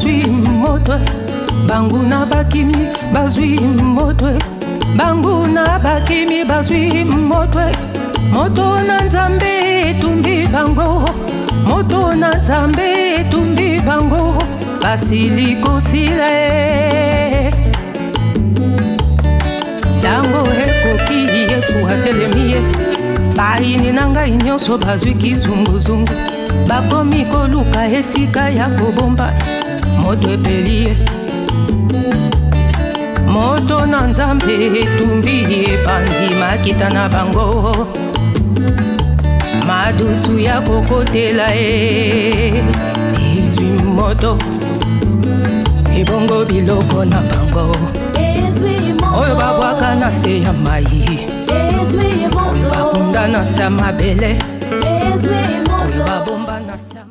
bazwi moto banguna bakimi bazwi moto banguna bakimi bazwi moto moto na nzambe tumbi bango moto na nzambe tumbi bango basili konsile tango ekoki Yesu atelemie baini na ngai nyonso bazwi kizunguzungu bakomi koluka esika ya kobomba moto epelie moto na nzambe etumbi epanzi makita na bango madusu ya kokotela ezwi moto ebongo biloko na bango oyo babwaka na se ya mai oyo bakunda na se ya mabele oyo babomba na se ya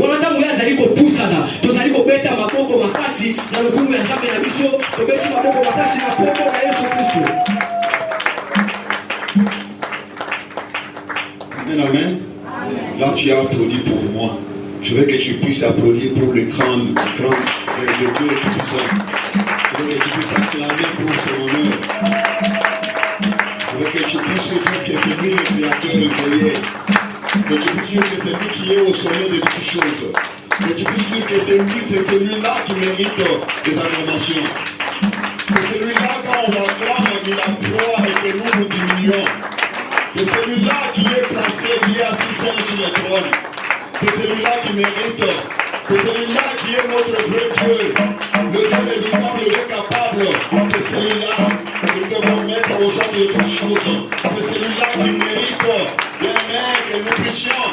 wana ntango azali kopusana tozali kobeta maboko makasi na lokumu ya nzambe na biso tobeti maboko makasi na kombo na Yesu Kristo. Amen, amen. Là tu as applaudi pour moi. Je veux que tu puisses applaudir pour le grand de Dieu Tout-Puissant. Je veux que tu puisses acclamer pour son honneur. Je veux que tu puisses dire que c'est lui le créateur de créer. Que tu puisses dire que c'est lui qui est au sommet de toutes choses. Que tu puisses dire que c'est celui-là qui mérite des acclamations. C'est celui-là quand on l'acclame, il accroît et que nous nous diminuons. C'est celui-là qui est placé, qui est assis seul sur le trône. C'est celui-là qui mérite. C'est celui-là qui est notre vrai Dieu. Le Dieu véritable, le Dieu capable. C'est celui-là que nous devons mettre au centre de toutes choses. C'est celui-là qui mérite. Bien, que nous puissions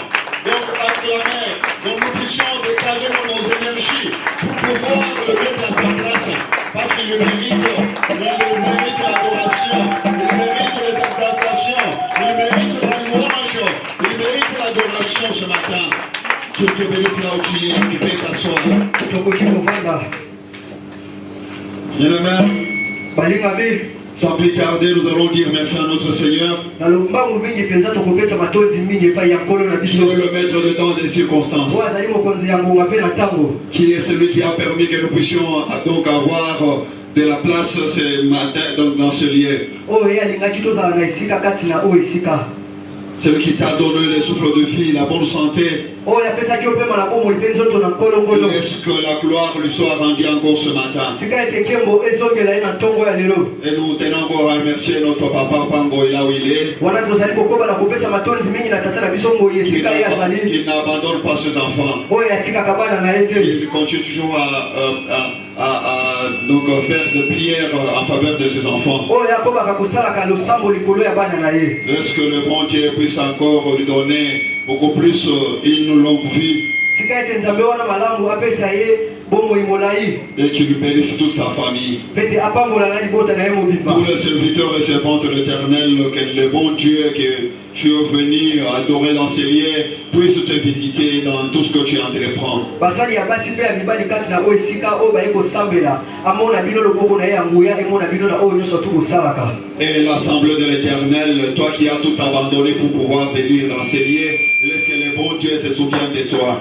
donc acclamer, que nous puissions dégager nos énergies pour pouvoir le mettre à sa place. Parce qu'il mérite. Il mérite l'adoration. Il mérite les exaltations. Il mérite la louange. Il mérite l'adoration ce matin. Que te bénisse là où tu es, tu peux t'asseoir. Bien-aimé, sans plus tarder, nous allons dire merci à notre Seigneur. Qui est le maître de temps et des circonstances. Qui est celui qui a permis que nous puissions donc avoir de la place ce matin dans ce lieu. Celui qui t'a donné le souffle de vie, la bonne santé. Laisse que la gloire lui soit rendue encore ce matin. Et nous tenons encore à remercier notre papa Pango là où il est. Il n'abandonne pas ses enfants. Il continue toujours donc faire des prières en faveur de ses enfants. Est-ce que le bon Dieu puisse encore lui donner beaucoup plus une longue vie et qu'il lui bénisse toute sa famille. Tous les serviteurs et servantes de l'Éternel, que le bon Dieu que tu es venu adorer dans ces lieux puisse te visiter dans tout ce que tu entreprends. Et l'assemblée de l'Éternel, toi qui as tout abandonné pour pouvoir venir dans ces lieux, laisse que le bon Dieu se souvienne de toi.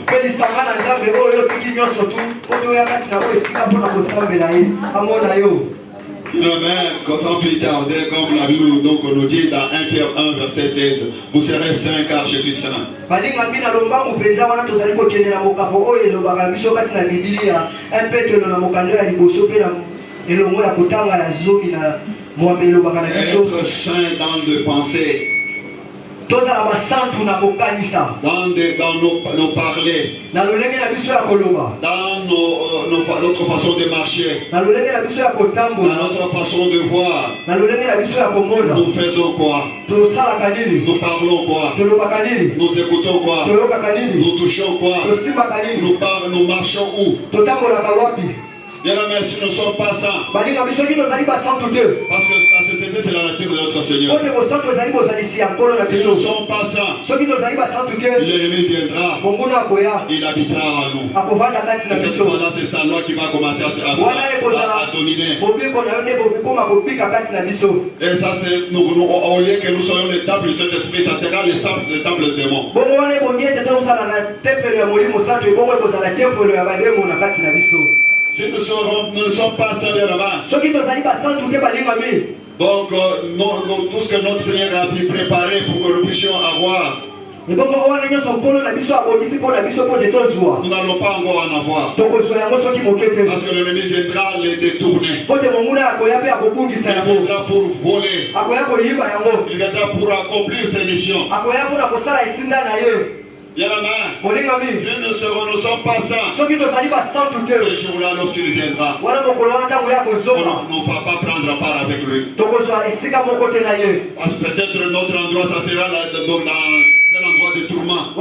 Amen. Sans plus tarder, comme la Bible donc nous dit dans 1 Pierre 1 verset 16, vous serez saints car je suis saint. Être saint dans de pensées. Dans nos parler, dans notre façon de marcher, dans notre façon de voir, nous faisons quoi? Nous parlons quoi? Nous écoutons quoi? Nous touchons quoi? Nous marchons où? Bien aimé, si nous ne sommes pas saints, parce que ça c'était telle c'est la nature de notre Seigneur. Si nous ne sommes pas ça, l'ennemi viendra, il habitera en nous. Et c'est cependant c'est sa loi qui va commencer à dominer. Et ça c'est, au lieu que nous soyons le temple du Saint-Esprit, ça sera le temple de démons. Si nous ne sommes pas servis là-bas, donc tout ce que notre Seigneur a pu préparer pour que nous puissions avoir, nous n'allons pas encore en avoir. Parce que l'ennemi viendra les détourner. Il viendra pour voler. Il viendra pour accomplir ses missions. Bien la main. Si nous ne sommes pas saints, ce jour-là, lorsqu'il viendra, on ne va pas prendre part avec lui. Parce que peut-être notre endroit, ça sera dans un endroit de tourment. Et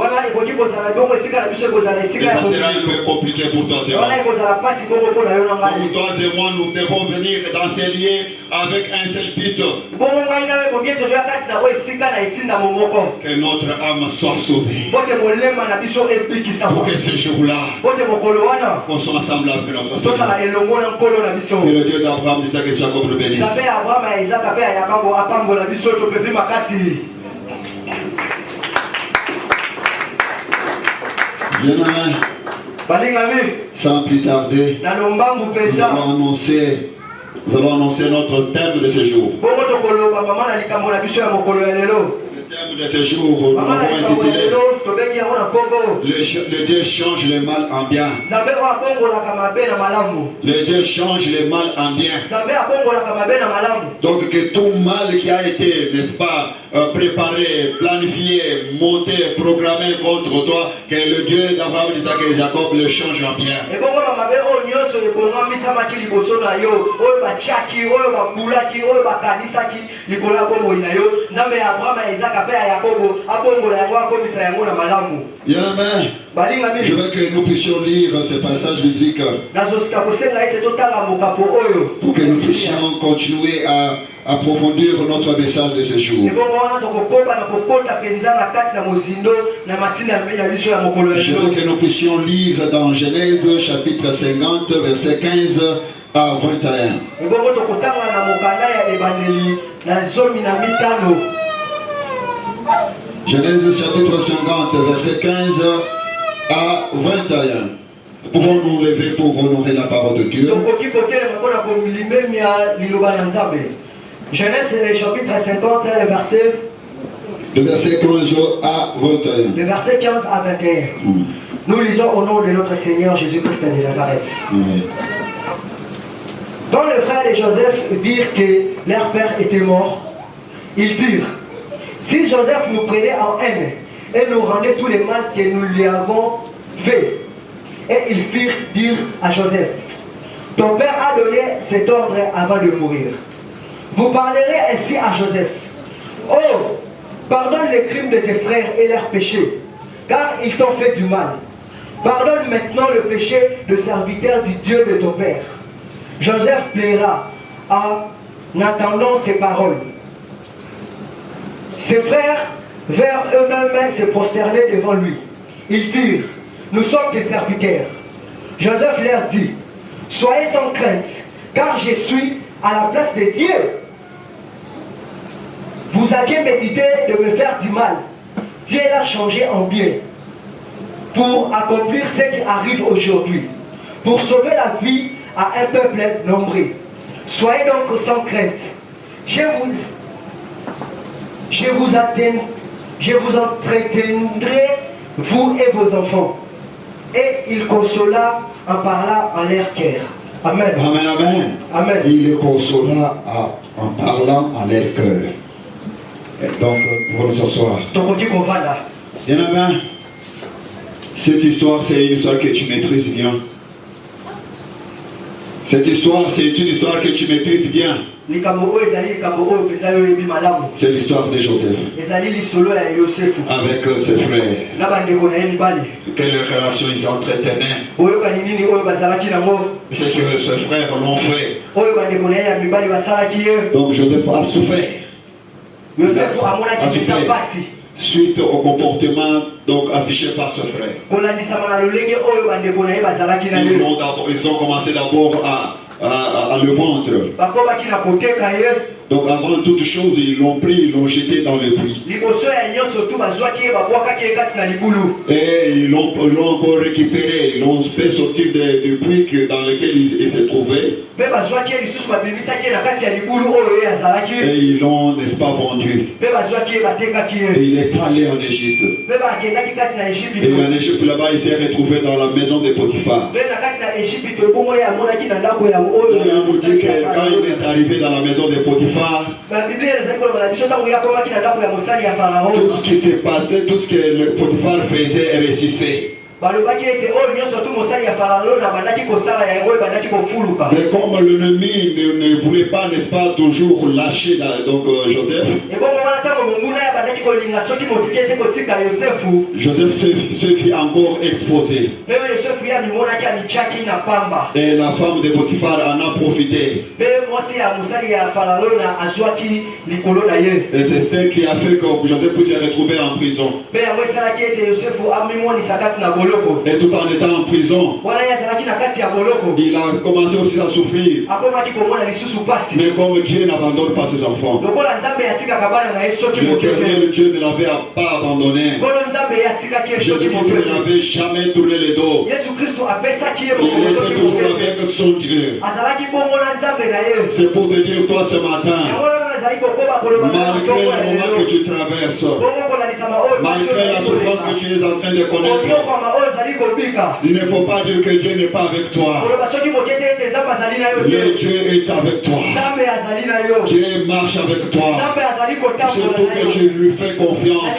ça sera un peu compliqué pour toi et moi. Pour toi et moi, nous devons venir dans ces lieux avec un seul but. Que notre âme soit sauvée. Pour que ce jour-là, qu'on soit ensemble avec notre Seigneur. Que le Dieu d'Abraham, d'Isaac et de Jacob le bénisse. Bien, sans plus tarder, nous allons annoncer notre thème de ce jour. Le thème de ce jour, nous l'avons intitulé Le Dieu change le mal en bien. Le Dieu change le mal en bien. Donc que tout mal qui a été, n'est-ce pas, préparé, planifié, monté, programmé contre toi, que le Dieu d'Abraham, d'Isaac et Jacob le change en bien. Bien, amen. Je veux que nous puissions lire ce passage biblique pour que nous puissions continuer à approfondir notre message de ce jour. Je veux que nous puissions lire dans Genèse chapitre 50 verset 15 à 21. Genèse chapitre 50 verset 15 à 21. Pouvons-nous lever pour honorer la parole de Dieu? Genèse chapitre 50, le verset 15 à 21. Le verset 15 à 21. Nous lisons au nom de notre Seigneur Jésus-Christ de Nazareth. Quand les frères de Joseph virent que leur père était mort, ils dirent: si Joseph nous prenait en haine et nous rendait tout le mal que nous lui avons fait. Et ils firent dire à Joseph: ton père a donné cet ordre avant de mourir. Vous parlerez ainsi à Joseph: oh, pardonne les crimes de tes frères et leurs péchés, car ils t'ont fait du mal. Pardonne maintenant le péché de serviteur du Dieu de ton père. Joseph plaira en attendant ces paroles. Ses frères vinrent eux-mêmes se prosterner devant lui. Ils dirent: nous sommes des serviteurs. Joseph leur dit: soyez sans crainte, car je suis à la place de Dieu. Vous aviez médité de me faire du mal. Dieu l'a changé en bien pour accomplir ce qui arrive aujourd'hui, pour sauver la vie à un peuple nombreux. Soyez donc sans crainte. Je vous entretiendrai, vous et vos enfants. Et il consola en parlant en leur cœur. Amen. Amen, amen. Amen. Il les consola en parlant en leur cœur. Donc, pour nous s'asseoir. Bien, amen. Cette histoire, c'est une histoire que tu maîtrises bien. Cette histoire, c'est une histoire que tu maîtrises bien. C'est l'histoire de Joseph avec ses frères. Quelle relation ils entretenaient. Ce que ses frères l'ont fait Donc Joseph a souffert. A souffert suite au comportement donc affiché par ce frère. Ils ont commencé d'abord à le vendre. Donc avant toute chose, ils l'ont pris, ils l'ont jeté dans le puits. Et ils l'ont encore récupéré, ils l'ont fait sortir du puits dans lequel il se trouvait. Et ils l'ont, n'est-ce pas, vendu. Et il est allé en Égypte. Et en Égypte, là-bas, il s'est retrouvé dans la maison de Potiphar. Quand il est arrivé dans la maison de Potiphar, tout ce qui s'est passé, tout ce que le Potiphar faisait est ressuscité. Mais comme l'ennemi ne voulait pas, n'est-ce pas, toujours lâcher Joseph, Joseph se fit encore exposé. Et la femme de Potiphar en a profité. Et c'est ce qui a fait que Joseph puisse se retrouver en prison. Et tout en étant en prison, il a commencé aussi à souffrir. Mais comme Dieu n'abandonne pas ses enfants, l'éternel Dieu ne l'avait pas abandonné. Jésus-Christ ne l'avait jamais tourné le dos. Il était toujours avec son Dieu. C'est pour te dire, toi, ce matin, malgré le moment que tu traverses, malgré la souffrance que tu es en train de connaître, il ne faut pas dire que Dieu n'est pas avec toi. Le Dieu est avec toi. Dieu marche avec toi. Surtout que tu lui fais confiance.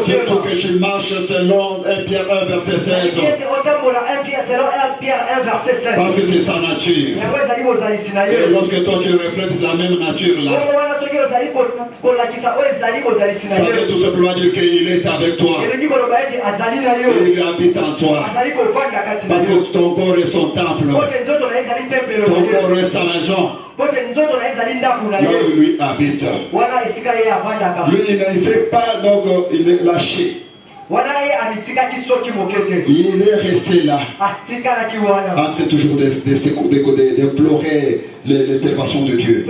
Surtout que tu marches selon 1 Pierre 1 verset 16. Parce que c'est sa nature. Et lorsque toi tu reflètes la même nature là, ça veut tout simplement dire qu'il est avec toi. Et il habite en toi. Parce que ton corps est son temple. Ton corps est sa maison. Là où lui habite. Lui, il ne sait pas, donc il est lâché. Il est resté là, en train toujours d'implorer l'intervention de Dieu.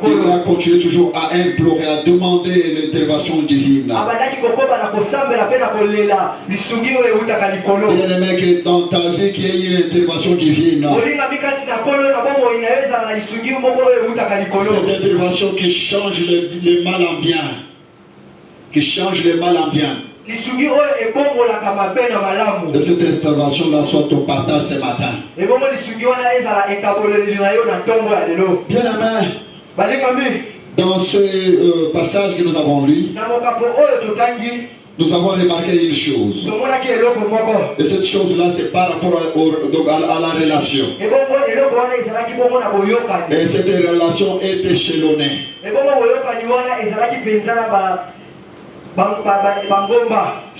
Il a continué toujours à implorer, à demander l'intervention divine. Bien-aimé, que dans ta vie, qu'il y ait une intervention divine. Cette intervention qui change le mal en bien. Qui change le mal en bien. Et cette intervention-là soit ton partage ce matin. Bien-aimé, dans ce passage que nous avons lu, nous avons remarqué une chose. Et cette chose-là, c'est par rapport à la relation. Et cette relation est échelonnée.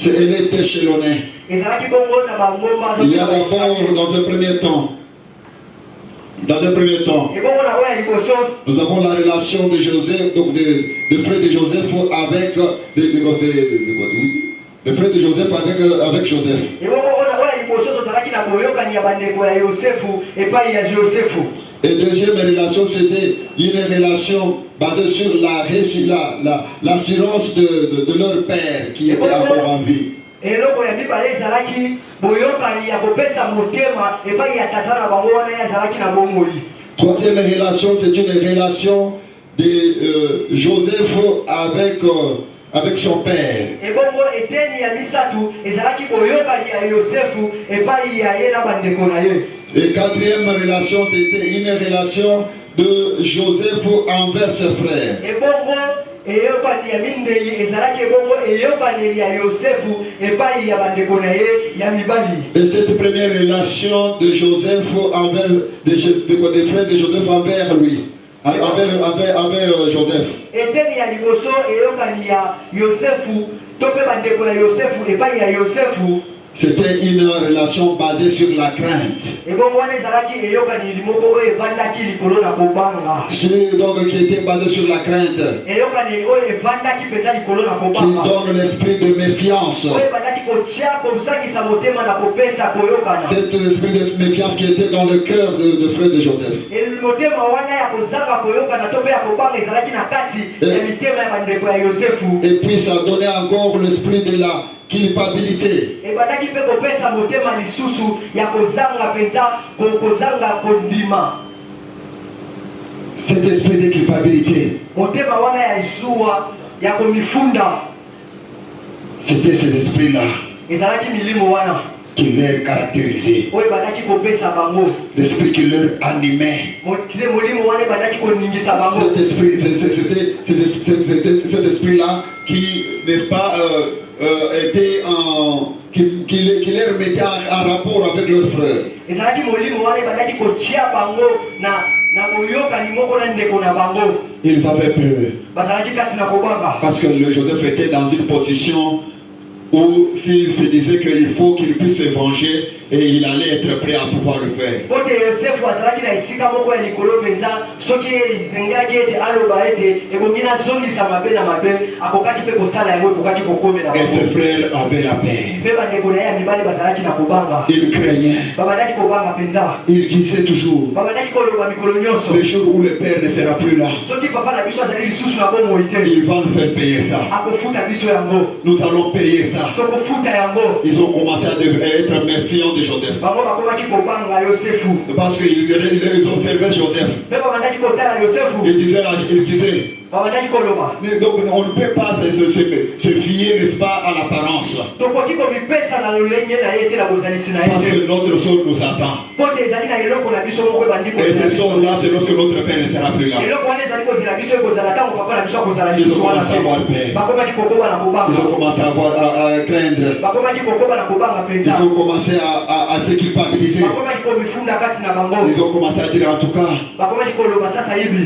Elle est échelonnée. Il y a d'abord, dans un premier temps, nous avons la relation de Joseph, donc de frère de Joseph avec le frère de Joseph avec Joseph. Et deuxième relation, c'était une relation basée sur l'assurance de leur père qui était encore en vie. Troisième relation, c'est une relation de Joseph avec son père. Et quatrième relation, c'était une relation de Joseph envers ses frères. Et cette première relation de Joseph envers des frères de Joseph envers lui. Envers Joseph. C'était une relation basée sur la crainte. Celui donc qui était basé sur la crainte, qui donne l'esprit de méfiance. Cet esprit de méfiance qui était dans le cœur de frère de Joseph. Et puis ça donnait encore l'esprit de la culpabilité. Cet esprit de culpabilité, c'était ces esprits-là qui les caractérisaient, l'esprit qui leur animait. Cet esprit-là qui, n'est-ce pas, était qui les remettait en rapport avec leurs frères. Ils avaient peur parce que le Joseph était dans une position où s'il se disait qu'il faut qu'il puisse se venger, et il allait être prêt à pouvoir le faire. Et ses frères avaient la paix. Ils craignaient. Ils disaient toujours, le jour où le père ne sera plus là, ils vont nous faire payer ça. Nous allons payer ça. Ils ont commencé à être méfiants de Joseph. Parce qu'ils observaient Joseph. Ils disaient, donc on ne peut pas se fier, n'est-ce pas, à l'apparence. Parce que notre sol nous attend. Et ce sol-là, c'est lorsque notre père ne sera plus là. Ils ont commencé à avoir peur. Ils ont commencé à craindre. Ils ont commencé à se culpabiliser. Ils ont commencé à dire, en tout cas,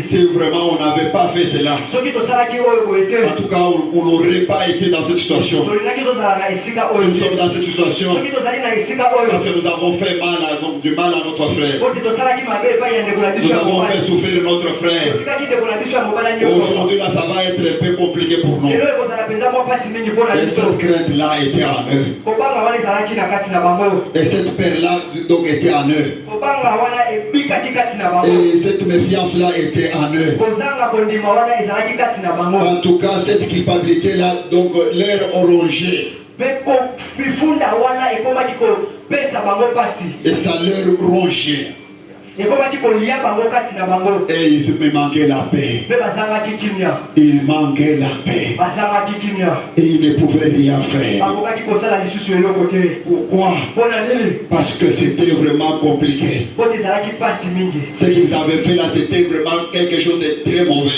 si vraiment on n'avait pas fait cela, en tout cas on n'aurait pas été dans cette situation. Si nous sommes dans cette situation, parce que nous avons fait du mal à notre frère, nous avons fait souffrir notre frère. Aujourd'hui là, ça va être un peu compliqué pour nous. Et cette crainte-là était en eux. Et cette peur-là donc était en eux. Et cette méfiance-là était en eux. En tout cas, cette culpabilité-là donc leur a rongé. Et ça leur rongeait. Et ils me manquaient la paix. Ils manquaient la paix. Et ils ne pouvaient rien faire. Pourquoi? Parce que c'était vraiment compliqué. Ce qu'ils avaient fait là, c'était vraiment quelque chose de très mauvais.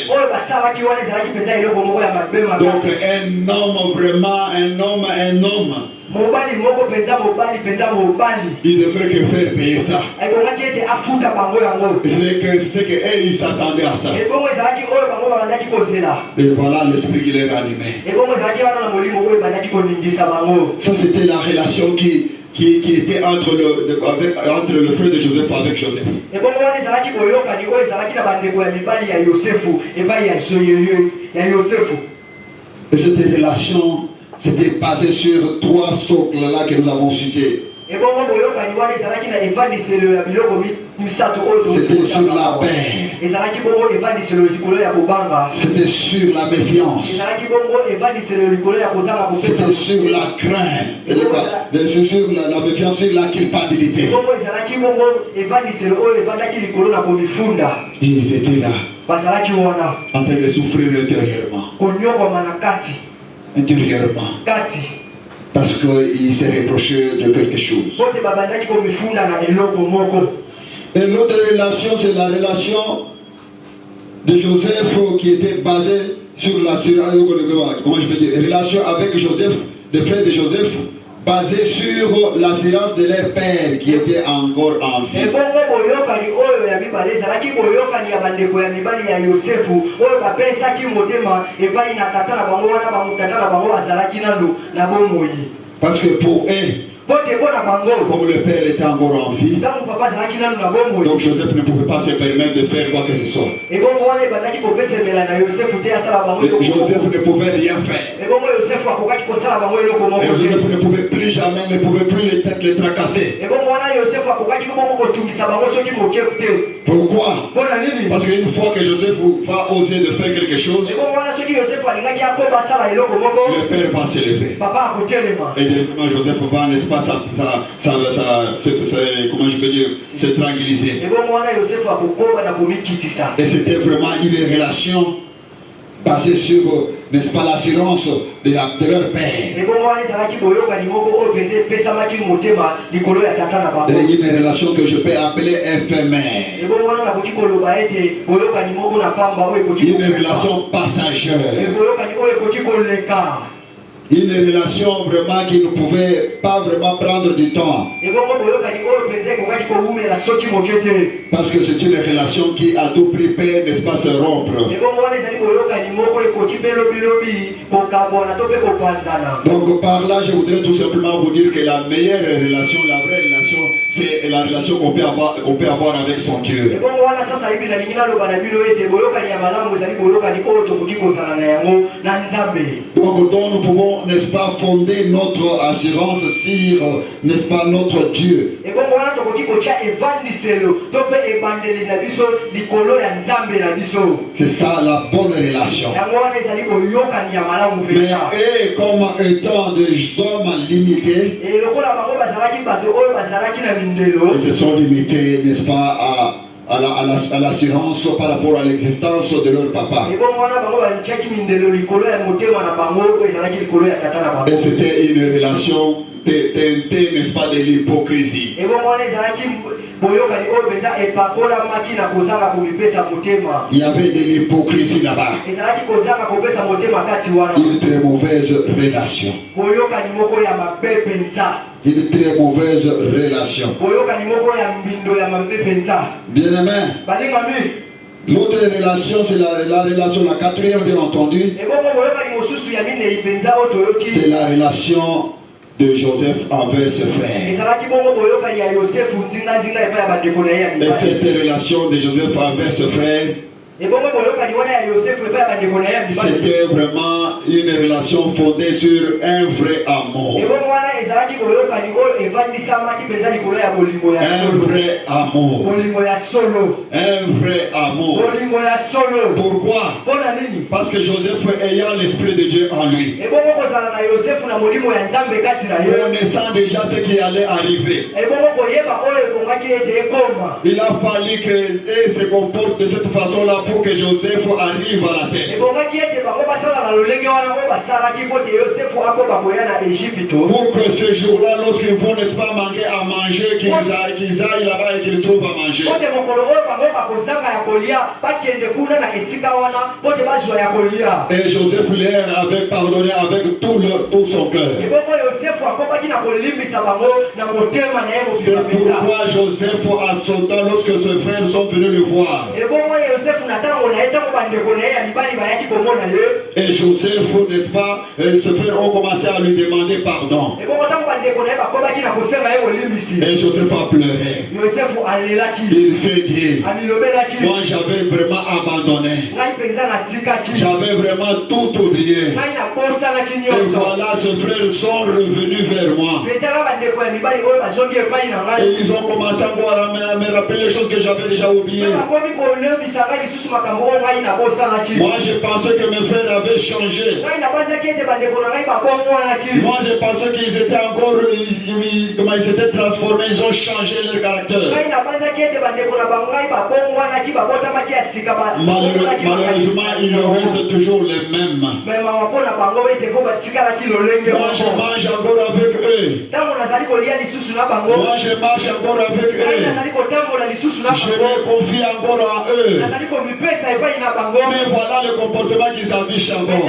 Donc un homme, vraiment un homme, il devrait que faire payer ça. C'est que ils s'attendaient à ça. Et voilà l'esprit qui les ranimait. Ça c'était la relation qui était entre le frère de Joseph avec Joseph. Et cette relation c'était basé sur trois socles là que nous avons cités. C'était sur la paix. C'était sur la méfiance. C'était sur la crainte. Sur la méfiance, sur la culpabilité. Ils étaient là, en train de souffrir intérieurement. Parce qu'il s'est reproché de quelque chose. Et l'autre relation, c'est la relation de Joseph qui était basée sur la relation avec Joseph, des frères de Joseph, basée sur l'assurance de leur père qui était encore en vie. Parce que pour eux, Comme le père était encore en vie, donc Joseph ne pouvait pas se permettre de faire quoi que ce soit. Joseph ne pouvait rien faire. Et Joseph ne pouvait plus jamais, ne pouvait plus les tracasser. Pourquoi? Parce qu'une fois que Joseph va oser de faire quelque chose, le père va s'élever. Et directement Joseph va, n'est-ce pas, comment je peux dire, se tranquilliser. Et c'était vraiment une relation basée sur, n'est-ce pas, l'assurance de leur père. Et une relation que je peux appeler éphémère. Une relation passagère. Une relation vraiment qui ne pouvait pas vraiment prendre du temps. Parce que c'est une relation qui à tout prix peut, n'est-ce pas, se rompre. Donc par là, je voudrais tout simplement vous dire que la meilleure relation, la vraie relation, c'est la relation qu'on peut avoir avec son Dieu. Donc dont nous pouvons, n'est-ce pas, fonder notre assurance sur, n'est-ce pas, notre Dieu. C'est ça la bonne relation. Mais comme étant des hommes limités, ils se sont limités, n'est-ce pas, à l'assurance par rapport à l'existence de leur papa. Et c'était une relation teintée, n'est-ce pas, de l'hypocrisie. Il y avait de l'hypocrisie là-bas. Une très mauvaise relation. Une très mauvaise relation. Bien-aimé, l'autre relation, c'est la relation, la quatrième, bien entendu. C'est la relation de Joseph envers ses frères. Et cette relation de Joseph envers ses frères, c'était vraiment une relation fondée sur un vrai amour. Un vrai amour. Un vrai amour. Pourquoi? Parce que Joseph, ayant l'Esprit de Dieu en lui, connaissant déjà ce qui allait arriver, il a fallu qu'il se comporte de cette façon-là pour que Joseph arrive à la tête. Pour que ce jour-là, lorsqu'ils vont, n'est-ce pas, manquer à manger, qu'ils aillent là-bas et qu'ils trouvent à manger. Et Joseph leur avait pardonné avec tout son cœur. C'est pourquoi Joseph, à son temps, lorsque ses frères sont venus le voir, et Joseph, n'est-ce pas, ses frères ont commencé à lui demander pardon. Et Joseph a pleuré. Il s'est dit, moi j'avais vraiment abandonné. J'avais vraiment tout oublié. Et voilà, ses frères sont revenus vers moi. Et ils ont commencé encore à me rappeler les choses que j'avais déjà oubliées. Moi je pensais que mes frères avaient changé. Moi je pensais qu'ils étaient encore, comment ils s'étaient transformés, ils ont changé leur caractère. Malheureusement, il en reste toujours les mêmes. Moi je mange encore avec eux. Moi je marche encore avec eux. Je me confie encore en eux. Mais voilà le comportement qu'ils affichent encore.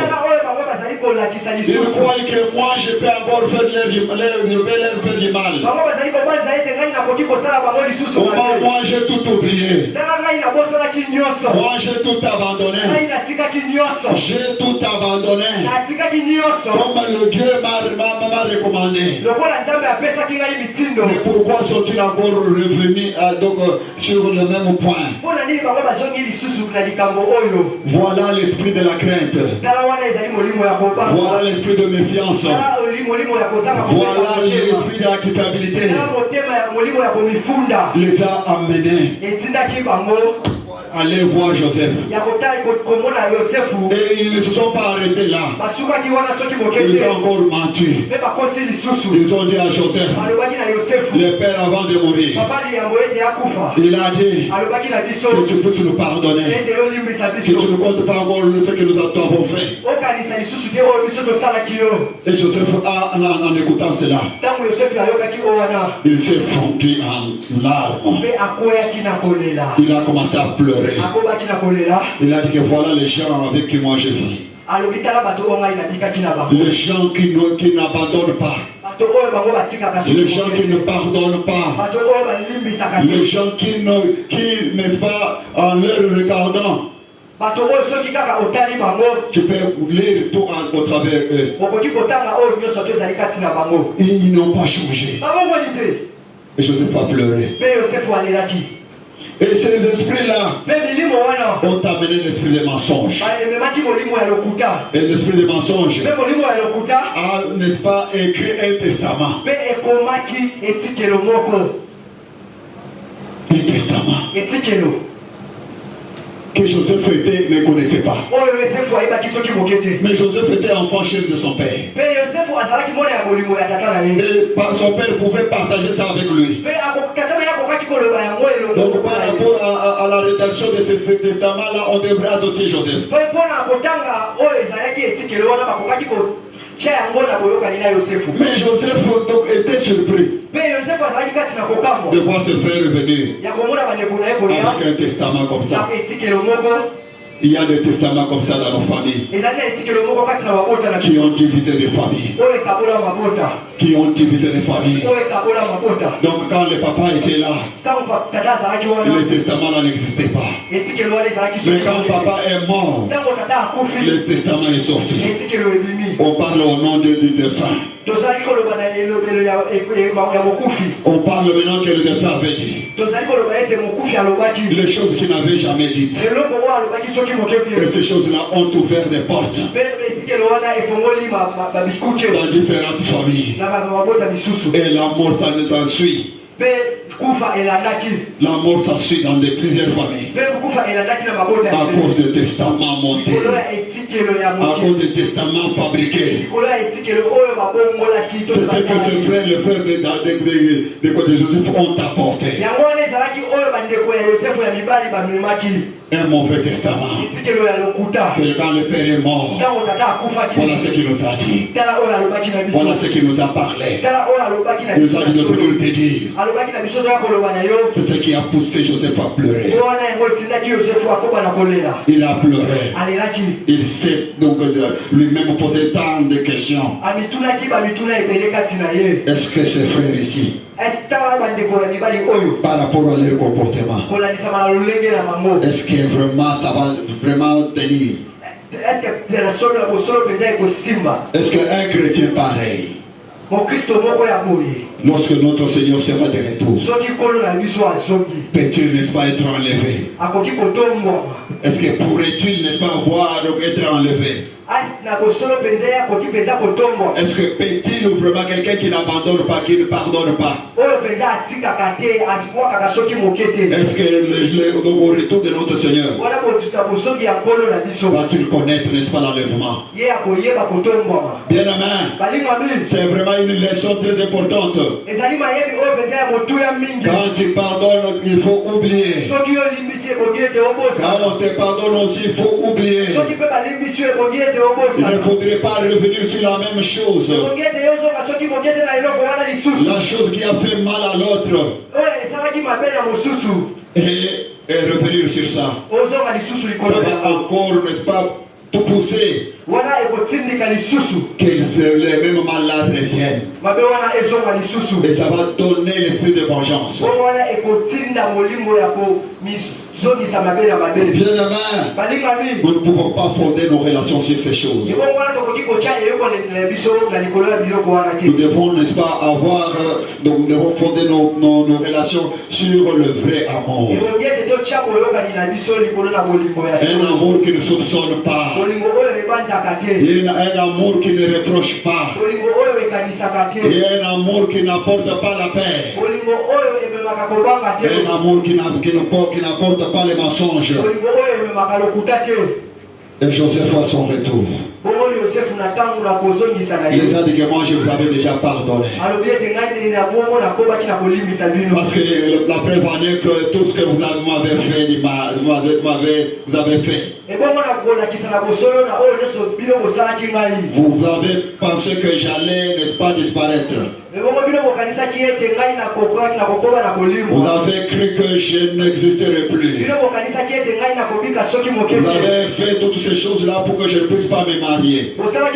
Ils croient que moi je peux encore faire leur du mal. Moi j'ai tout oublié. Moi j'ai tout abandonné. J'ai tout abandonné. Comme le Dieu m'a recommandé. Mais pourquoi sont-ils encore revenus sur le même point? Voilà l'esprit de la crainte. Voilà l'esprit de méfiance. Voilà l'esprit de la quittabilité. Les a amenés. Allez voir Joseph. Et ils ne se sont pas arrêtés là. Ils ont encore menti. Ils ont dit à Joseph, le père avant de mourir, il a dit que tu peux nous pardonner. Si tu ne comptes pas encore ce que nous avons fait. Et Joseph, en écoutant cela, il s'est fondu en larmes. Il a commencé à pleurer. Il a dit que voilà les gens avec qui moi je vis. Les gens qui n'abandonnent pas. Les gens qui ne pardonnent pas. Les gens qui n'est-ce pas, en leur regardant, tu peux lire tout au travers eux. Ils n'ont pas changé. Et Joseph a pleuré. Et ces esprits-là ont amené l'esprit des mensonges. Et l'esprit des mensonges a, n'est-ce pas, écrit un testament. Un testament que Joseph ne connaissait pas. Mais Joseph était enfant chéri de son père. Et son père pouvait partager ça avec lui. Donc par rapport à la rédaction de ce testament-là, on devrait associer Joseph. Mais Joseph donc était surpris de voir ses frères revenir avec un testament comme ça. Il y a des testaments comme ça dans nos familles qui ont divisé des familles. Qui ont divisé des familles. Donc quand le papa était là, le testament là n'existait pas. Mais quand papa est mort, le testament est sorti. On parle au nom de défunt. On parle maintenant que le défunt avait dit les choses qu'il n'avait jamais dites. Et ces choses-là ont ouvert des portes dans différentes familles. Et la mort, ça nous en suit. La mort s'ensuit dans plusieurs familles à cause des testaments montés, à cause des testaments fabriqués. C'est ce que les frères de Joseph ont apporté. Un mauvais testament. Que quand le père est mort, voilà ce qu'il nous a dit. Voilà ce qu'il nous a parlé. Il nous a dit de venir te dire. C'est ce qui a poussé Joseph à pleurer. Il a pleuré. Il s'est donc lui-même posé tant de questions. Est-ce que ses frères ici, par rapport à leur comportement, est-ce que vraiment ça va vraiment tenir? Est-ce qu'un chrétien pareil, lorsque notre Seigneur sera de retour, peut-il, n'est-ce pas, être enlevé? Est-ce que pourrait-il, n'est-ce pas, voir donc être enlevé? Est-ce que peut-il ou vraiment quelqu'un qui n'abandonne pas, qui ne pardonne pas? Est-ce que au retour de notre Seigneur, va-t-il connaître, n'est-ce pas, l'enlèvement? Bien aimé, c'est vraiment une leçon très importante. Quand tu pardonnes, il faut oublier. Quand on te pardonne aussi, il faut oublier. Il ne faudrait pas revenir sur la même chose. La chose qui a fait mal à l'autre. Et revenir sur ça. Ça va encore, n'est-ce pas, tout pousser. Que les mêmes malades reviennent. Et ça va donner l'esprit de vengeance. Bien-aimés, nous ne pouvons pas fonder nos relations sur ces choses. Nous devons, n'est-ce pas, avoir, donc nous devons fonder nos relations sur le vrai amour. Un amour qui ne soupçonne pas. Un amour qui ne reproche pas. Et un amour qui n'apporte pas la paix. Un amour qui n'apporte pas les mensonges. Et Joseph à son retour, il les a dit que moi je vous avais déjà pardonné. Parce que la preuve en est que tout ce que vous m'avez fait, vous avez fait. Vous avez pensé que j'allais, n'est-ce pas, disparaître. Vous avez cru que je n'existerai plus. Vous avez fait toutes ces choses-là pour que je ne puisse pas me marier. Vous avez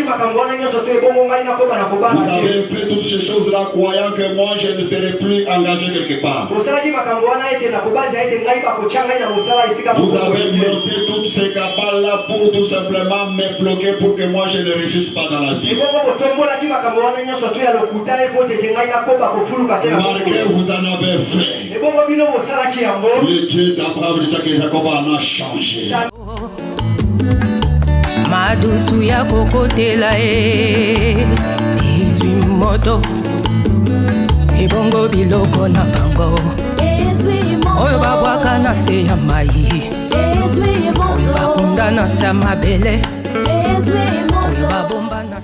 fait toutes ces choses-là croyant que moi je ne serai plus engagé quelque part. Vous avez monté toutes ces cabales-là pour tout simplement me bloquer pour que moi je ne réussisse pas dans la vie. Marqué, vous en avez fait. Le Dieu d'Abraham, d'Isaac et Jacob en a changé. Madusu ya kokotela izwi moto ibongo biloko na bango oyo babwaka na se ya mai oyo bakunda na se ya mabele oyo babomba na